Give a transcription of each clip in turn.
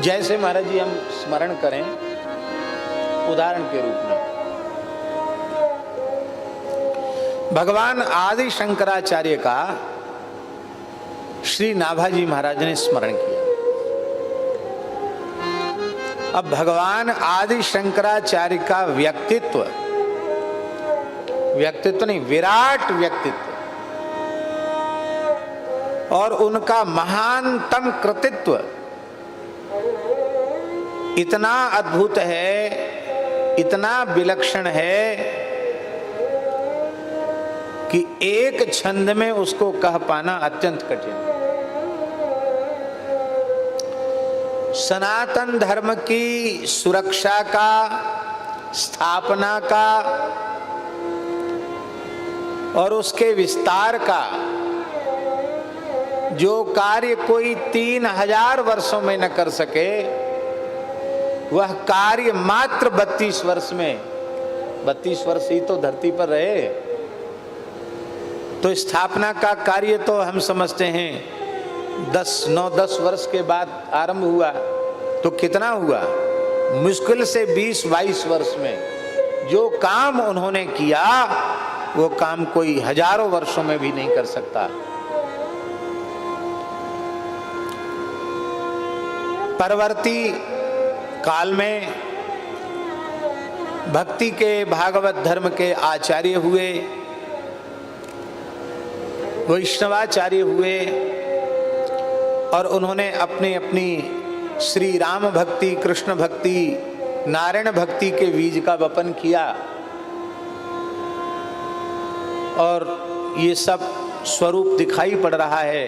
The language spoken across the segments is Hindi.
जैसे महाराज जी हम स्मरण करें उदाहरण के रूप में, भगवान आदि शंकराचार्य का श्री नाभाजी महाराज ने स्मरण किया। अब भगवान आदि शंकराचार्य का व्यक्तित्व नहीं, विराट व्यक्तित्व और उनका महानतम कृतित्व इतना अद्भुत है, इतना विलक्षण है कि एक छंद में उसको कह पाना अत्यंत कठिन। सनातन धर्म की सुरक्षा का, स्थापना का और उसके विस्तार का जो कार्य कोई 3000 वर्षों में न कर सके, वह कार्य मात्र 32 वर्ष में, 32 वर्ष ही तो धरती पर रहे। तो स्थापना का कार्य तो हम समझते हैं 9-10 वर्ष के बाद आरंभ हुआ, तो कितना हुआ? मुश्किल से 20-22 वर्ष में जो काम उन्होंने किया वो काम कोई हजारों वर्षों में भी नहीं कर सकता। परवर्ती काल में भक्ति के, भागवत धर्म के आचार्य हुए, वैष्णवाचार्य हुए और उन्होंने अपनी अपनी श्री राम भक्ति, कृष्ण भक्ति, नारायण भक्ति के बीज का वपन किया और ये सब स्वरूप दिखाई पड़ रहा है।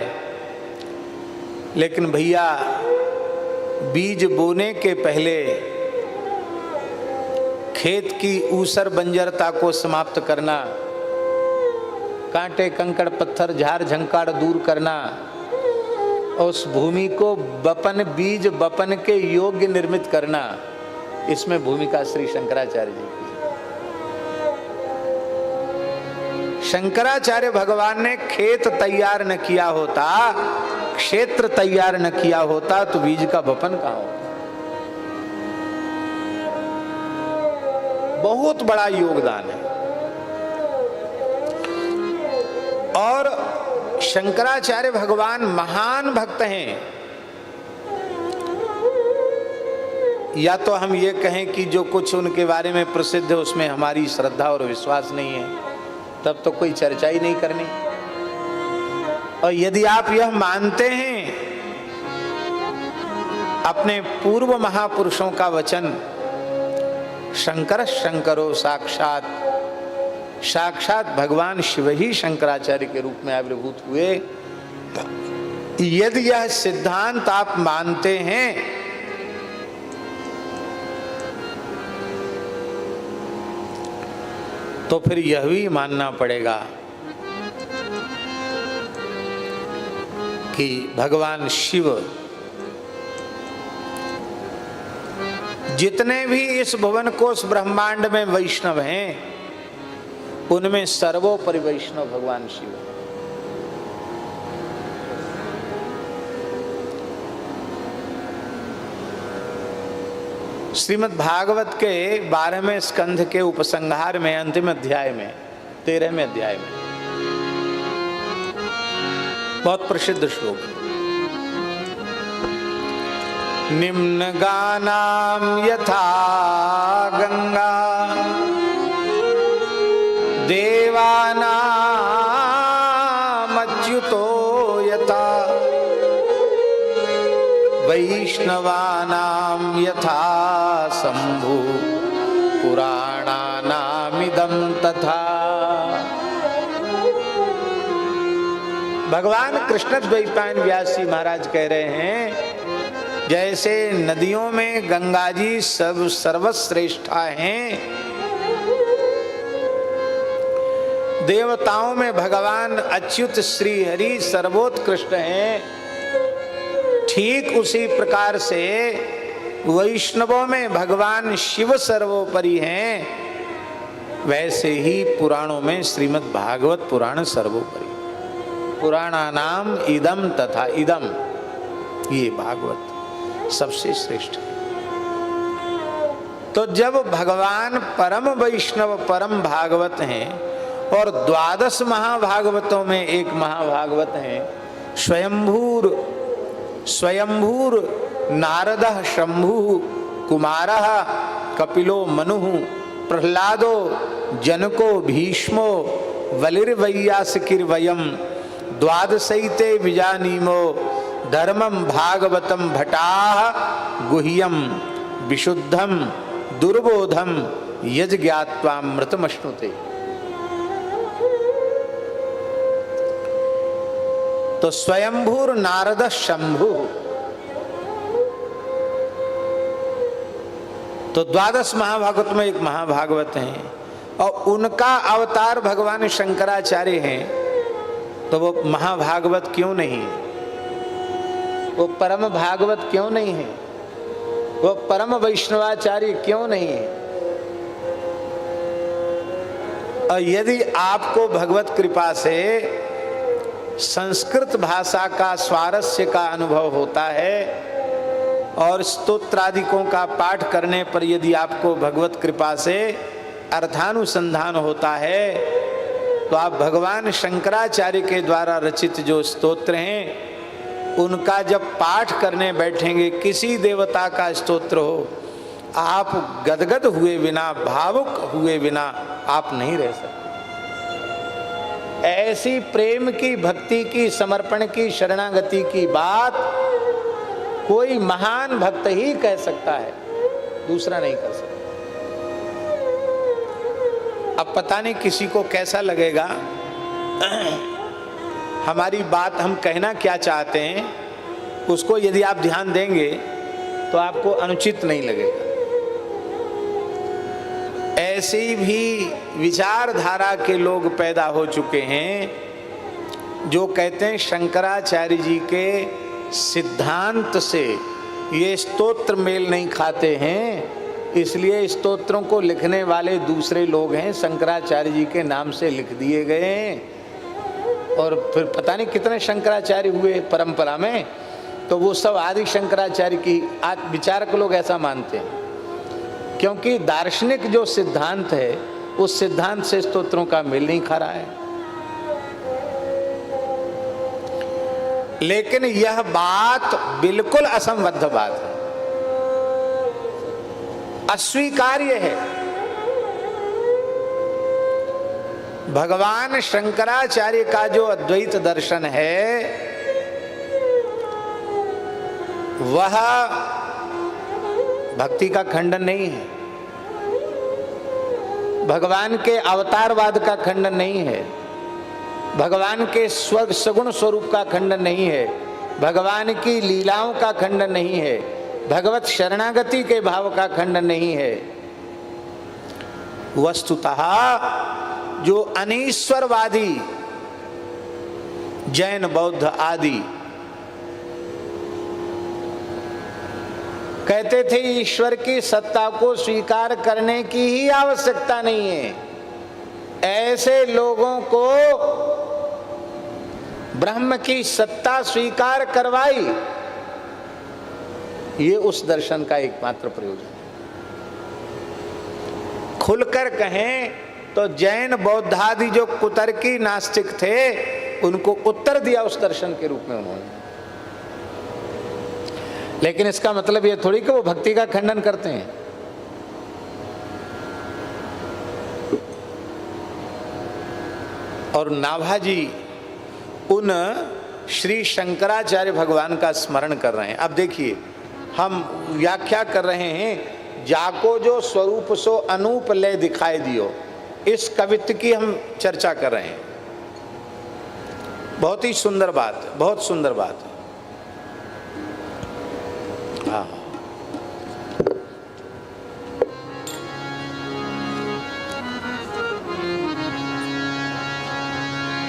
लेकिन भैया, बीज बोने के पहले खेत की ऊसर बंजरता को समाप्त करना, कांटे कंकड़ पत्थर झाड़ झंकार दूर करना, उस भूमि को बपन, बीज बपन के योग्य निर्मित करना, इसमें भूमिका श्री शंकराचार्य जी की। शंकराचार्य भगवान ने खेत तैयार न किया होता, क्षेत्र तैयार न किया होता तो बीज का बपन कहां होता? बहुत बड़ा योगदान है। और शंकराचार्य भगवान महान भक्त हैं। या तो हम ये कहें कि जो कुछ उनके बारे में प्रसिद्ध है उसमें हमारी श्रद्धा और विश्वास नहीं है, तब तो कोई चर्चा ही नहीं करनी। और यदि आप यह मानते हैं, अपने पूर्व महापुरुषों का वचन, शंकर शंकरो साक्षात भगवान शिव ही शंकराचार्य के रूप में आविर्भूत हुए, यदि यह सिद्धांत आप मानते हैं तो फिर यह भी मानना पड़ेगा कि भगवान शिव जितने भी इस भुवन कोश ब्रह्मांड में वैष्णव हैं, उनमें सर्वोपरि वैष्णव भगवान शिव। श्रीमद् भागवत के 12वें स्कंध के उपसंहार में, अंतिम अध्याय में, 13वें अध्याय में बहुत प्रसिद्ध श्लोक, निम्न गानाम यथा गंगा देवानाम अच्युतो यथा वैष्णवानाम यथा शंभु पुराणानामिदं तथा। भगवान कृष्ण द्वैपायन व्यास जी महाराज कह रहे हैं, जैसे नदियों में गंगा जी सर्वश्रेष्ठा हैं, देवताओं में भगवान अच्युत श्री हरि सर्वोत्कृष्ट हैं, ठीक उसी प्रकार से वैष्णवों में भगवान शिव सर्वोपरि हैं, वैसे ही पुराणों में श्रीमद् भागवत पुराण सर्वोपरि। पुराणानाम इदम तथा इदम, ये भागवत सबसे श्रेष्ठ। तो जब भगवान परम वैष्णव परम भागवत हैं और 12 महाभागवतों में एक महाभागवत हैं, स्वयंभूर नारदः शंभु कुमारः कपिलो मनुः प्रह्लादो जनको भीष्मो बलिर्वैयासिकिर्वयम् द्वादशैते विजानीमो धर्मं भागवतं भटाः गुह्यं विशुद्धं दुर्बोधं यज्ञात्वामृतमश्नुते। तो स्वयंभूर नारद शंभु, तो 12 महाभागवत में एक महाभागवत हैं और उनका अवतार भगवान शंकराचार्य हैं। तो वो महाभागवत क्यों नहीं है? वो परम भागवत क्यों नहीं है? वो परम वैष्णवाचार्य क्यों नहीं है? और यदि आपको भगवत कृपा से संस्कृत भाषा का स्वारस्य का अनुभव होता है और स्तोत्रादिकों का पाठ करने पर यदि आपको भगवत कृपा से अर्थानुसंधान होता है, तो आप भगवान शंकराचार्य के द्वारा रचित जो स्तोत्र हैं उनका जब पाठ करने बैठेंगे, किसी देवता का स्तोत्र हो, आप गदगद हुए बिना, भावुक हुए बिना आप नहीं रह सकते। ऐसी प्रेम की, भक्ति की, समर्पण की, शरणागति की बात कोई महान भक्त ही कह सकता है, दूसरा नहीं कर सकता। अब पता नहीं किसी को कैसा लगेगा, हमारी बात हम कहना क्या चाहते हैं उसको यदि आप ध्यान देंगे तो आपको अनुचित नहीं लगेगा। ऐसी भी विचारधारा के लोग पैदा हो चुके हैं जो कहते हैं शंकराचार्य जी के सिद्धांत से ये स्तोत्र मेल नहीं खाते हैं, इसलिए स्तोत्रों को लिखने वाले दूसरे लोग हैं, शंकराचार्य जी के नाम से लिख दिए गए हैं। और फिर पता नहीं कितने शंकराचार्य हुए परंपरा में, तो वो सब आदि शंकराचार्य की विचारक लोग ऐसा मानते हैं, क्योंकि दार्शनिक जो सिद्धांत है उस सिद्धांत से स्तोत्रों का मेल नहीं खा रहा है। लेकिन यह बात बिल्कुल असंबद्ध बात है, अस्वीकार्य है। भगवान शंकराचार्य का जो अद्वैत दर्शन है वह भक्ति का खंडन नहीं है, भगवान के अवतारवाद का खंडन नहीं है, भगवान के स्वर्ग सगुण स्वरूप का खंडन नहीं है, भगवान की लीलाओं का खंडन नहीं है, भगवत शरणागति के भाव का खंडन नहीं है। वस्तुतः जो अनीश्वरवादी जैन बौद्ध आदि कहते थे ईश्वर की सत्ता को स्वीकार करने की ही आवश्यकता नहीं है, ऐसे लोगों को ब्रह्म की सत्ता स्वीकार करवाई, ये उस दर्शन का एकमात्र प्रयोजन है। खुलकर कहें तो जैन बौद्धादि जो कुतर्की नास्तिक थे उनको उत्तर दिया उस दर्शन के रूप में उन्होंने। लेकिन इसका मतलब ये थोड़ी कि वो भक्ति का खंडन करते हैं। और नाभाजी उन श्री शंकराचार्य भगवान का स्मरण कर रहे हैं। अब देखिए हम व्याख्या कर रहे हैं, जाको जो स्वरूप सो अनूप लय दिखाई दियो, इस कवित्व की हम चर्चा कर रहे हैं। बहुत ही सुंदर बात, बहुत सुंदर बात। हाँ,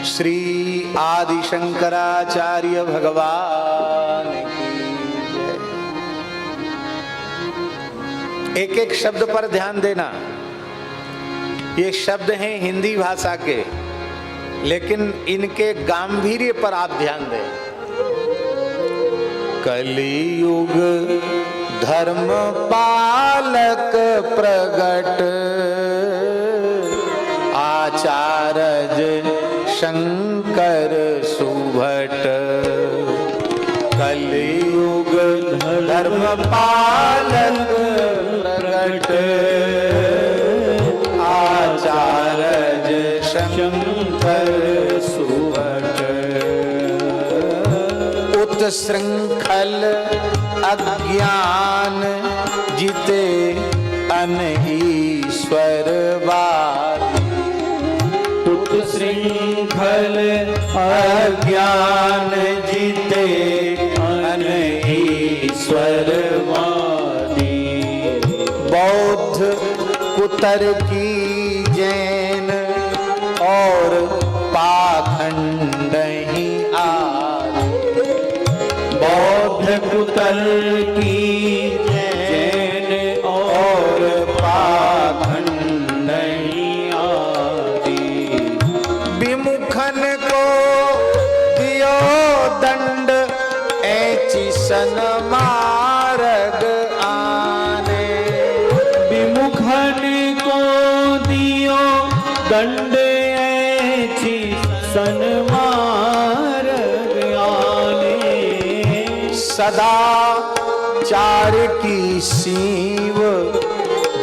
श्री आदि शंकराचार्य भगवान की जय। एक एक शब्द पर ध्यान देना, ये शब्द हैं हिंदी भाषा के, लेकिन इनके गांभीर्य पर आप ध्यान दें। कलियुग धर्म पालक प्रगट, आचार्य शंकर सुभट। कलियुग धर्म पालक प्रगट, आचार्य शंकर सुभट। उत्सृंखल अज्ञान जिते अनईश्वरवादी, उत्सृंखल अज्ञान जिते अनईश्वरवादी। बौद्ध कुतर्की जैन और पाखंड ही आदि, बौद्ध कुतर्की जैन और पाखंड ही आदि। विमुखन को दियो दंड ऐची सन्मार्ग आने, विमुखन को दियो दंड ऐची सन्मार्ग आने। सदाचार की सीव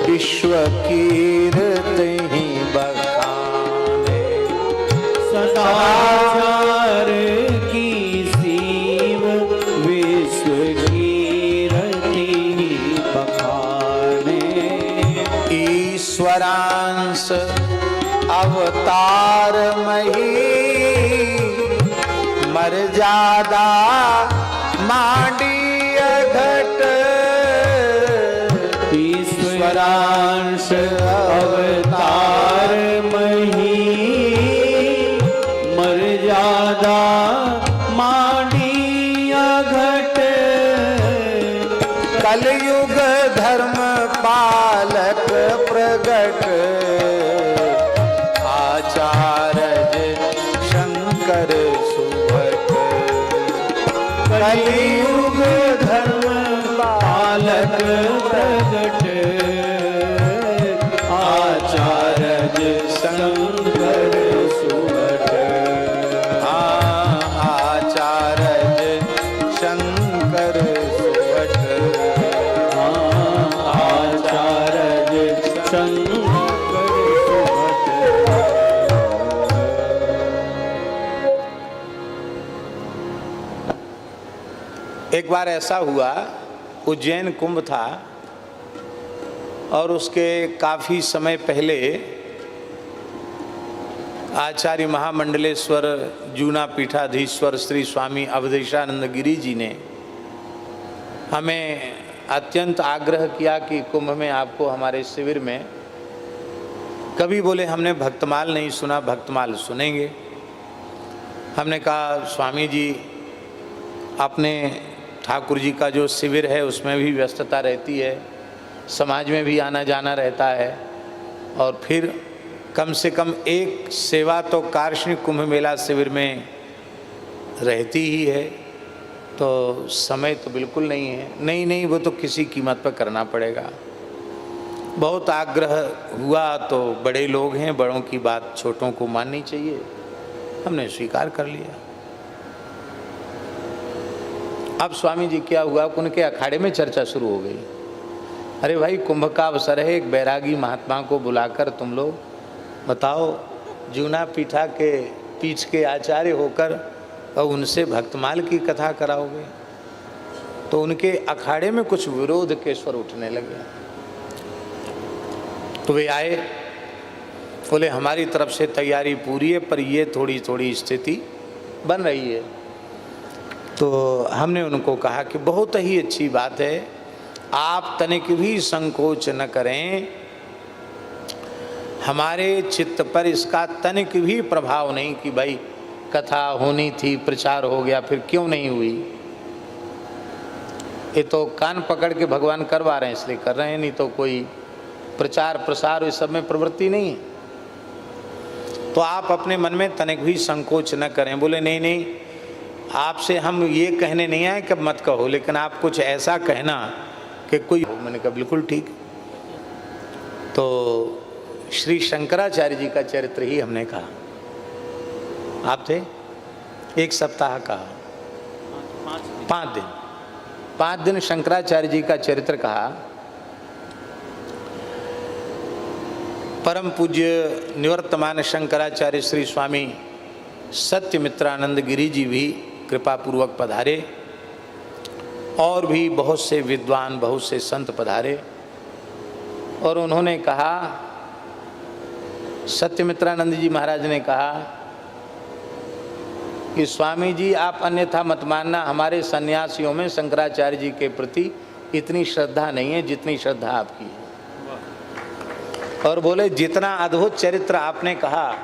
विश्व कीर्ति ही बखाने, सदाचार की सीव विश्व कीर्ति बखाने। ईश्वरांश अवतार मही मर्यादा मांडीय घट, ईश्वरांश अवतार मही मर्यादा मांडिया घट। कलयुग धर्म पालक प्रगट, आचार्य शंकर सुभट। कलियुग धर्म पालक प्रगट, आचार्य शंकर सुभट। आचार्य शंकर सुभट, आचार्य शंकर सुभट। एक बार ऐसा हुआ, उज्जैन कुंभ था और उसके काफ़ी समय पहले आचार्य महामंडलेश्वर जूना पीठाधीश्वर श्री स्वामी अवधेशानंद गिरी जी ने हमें अत्यंत आग्रह किया कि कुंभ में आपको हमारे शिविर में, कभी बोले हमने भक्तमाल नहीं सुना, भक्तमाल सुनेंगे। हमने कहा स्वामी जी अपने ठाकुर जी का जो शिविर है उसमें भी व्यस्तता रहती है, समाज में भी आना जाना रहता है, और फिर कम से कम एक सेवा तो कार्षणिक कुंभ मेला शिविर में रहती ही है, तो समय तो बिल्कुल नहीं है। नहीं वो तो किसी कीमत पर करना पड़ेगा। बहुत आग्रह हुआ तो बड़े लोग हैं, बड़ों की बात छोटों को माननी चाहिए, हमने स्वीकार कर लिया। अब स्वामी जी क्या हुआ, उनके अखाड़े में चर्चा शुरू हो गई। अरे भाई कुंभ का अवसर है, एक बैरागी महात्मा को बुलाकर तुम लोग बताओ, जूना पीठा के पीठ के आचार्य होकर और उनसे भक्तमाल की कथा कराओगे। तो उनके अखाड़े में कुछ विरोध के स्वर उठने लगे। तो वे आए, बोले हमारी तरफ से तैयारी पूरी है, पर ये थोड़ी थोड़ी स्थिति बन रही है। तो हमने उनको कहा कि बहुत ही अच्छी बात है, आप तनिक भी संकोच न करें, हमारे चित्त पर इसका तनिक भी प्रभाव नहीं कि भाई कथा होनी थी, प्रचार हो गया, फिर क्यों नहीं हुई। ये तो कान पकड़ के भगवान करवा रहे हैं इसलिए कर रहे हैं, नहीं तो कोई प्रचार प्रसार इस सब में प्रवृत्ति नहीं है। तो आप अपने मन में तनिक भी संकोच न करें। बोले नहीं, आपसे हम ये कहने नहीं आए कि मत कहो, लेकिन आप कुछ ऐसा कहना कि कोई हो। मैंने कहा बिल्कुल ठीक। तो श्री शंकराचार्य जी का चरित्र ही हमने कहा। आप थे, एक सप्ताह का, 5 दिन शंकराचार्य जी का चरित्र कहा। परम पूज्य निवर्तमान शंकराचार्य श्री स्वामी सत्यमित्रानंद गिरी जी भी कृपा पूर्वक पधारे, और भी बहुत से विद्वान, बहुत से संत पधारे। और उन्होंने कहा, सत्यमित्रानंद जी महाराज ने कहा कि स्वामी जी आप अन्यथा मत मानना, हमारे सन्यासियों में शंकराचार्य जी के प्रति इतनी श्रद्धा नहीं है जितनी श्रद्धा आपकी है। और बोले जितना अद्भुत चरित्र आपने कहा,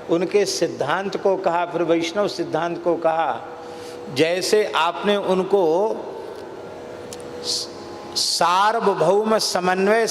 उनके सिद्धांत को कहा, फिर वैष्णव सिद्धांत को कहा, जैसे आपने उनको सार्वभौम समन्वय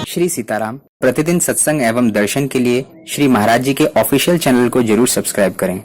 श्री सीताराम। प्रतिदिन सत्संग एवं दर्शन के लिए श्री महाराज जी के ऑफिशियल चैनल को जरूर सब्सक्राइब करें।